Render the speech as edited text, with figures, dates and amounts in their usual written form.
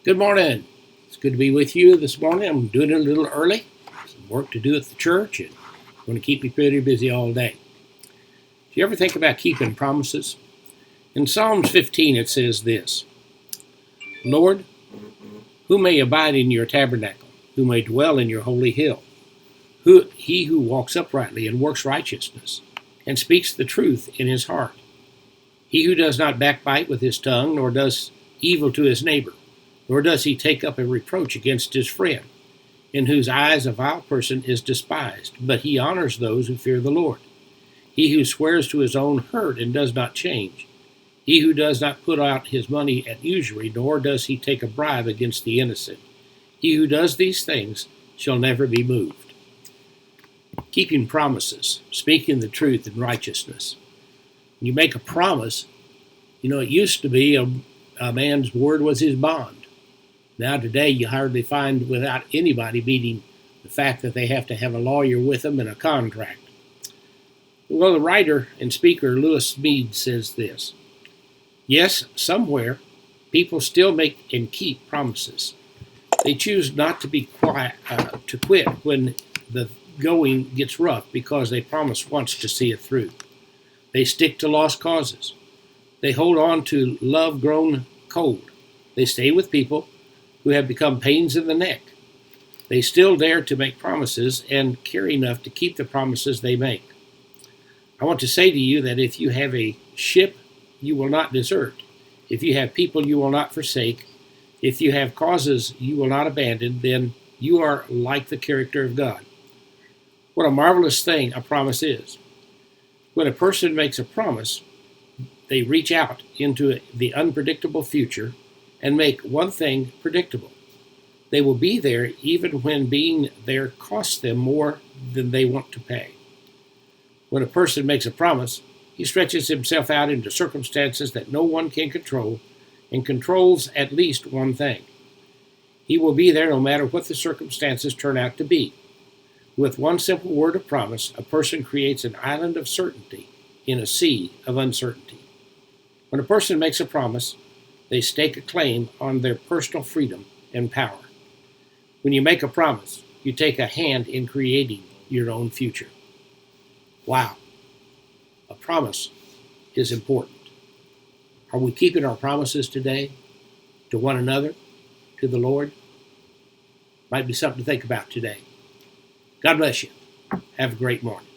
Good morning. It's good to be with you this morning. I'm doing it a little early. Some work to do at the church and I'm going to keep you pretty busy all day. Do you ever think about keeping promises? In Psalms 15 it says this, Lord, who may abide in your tabernacle, who may dwell in your holy hill? He who walks uprightly and works righteousness, and speaks the truth in his heart. He who does not backbite with his tongue, nor does evil to his neighbor, nor does he take up a reproach against his friend, in whose eyes a vile person is despised, but he honors those who fear the Lord. He who swears to his own hurt and does not change. He who does not put out his money at usury, nor does he take a bribe against the innocent. He who does these things shall never be moved. Keeping promises, speaking the truth in righteousness. When you make a promise, it used to be a man's word was his bond. Now today you hardly find without anybody meeting the fact that they have to have a lawyer with them and a contract. Well, the writer and speaker Lewis Smedes says this, yes, somewhere people still make and keep promises. They choose not to be quiet, to quit when the going gets rough because they promised once to see it through. They stick to lost causes. They hold on to love grown cold. They stay with people who have become pains in the neck. They still dare to make promises and care enough to keep the promises they make. I want to say to you that if you have a ship, you will not desert. If you have people, you will not forsake. If you have causes you will not abandon, then you are like the character of God. What a marvelous thing a promise is. When a person makes a promise, they reach out into the unpredictable future and make one thing predictable. They will be there even when being there costs them more than they want to pay. When a person makes a promise, he stretches himself out into circumstances that no one can control and controls at least one thing. He will be there no matter what the circumstances turn out to be. With one simple word of promise, a person creates an island of certainty in a sea of uncertainty. When a person makes a promise, they stake a claim on their personal freedom and power. When you make a promise, you take a hand in creating your own future. Wow. A promise is important. Are we keeping our promises today to one another, to the Lord? Might be something to think about today. God bless you. Have a great morning.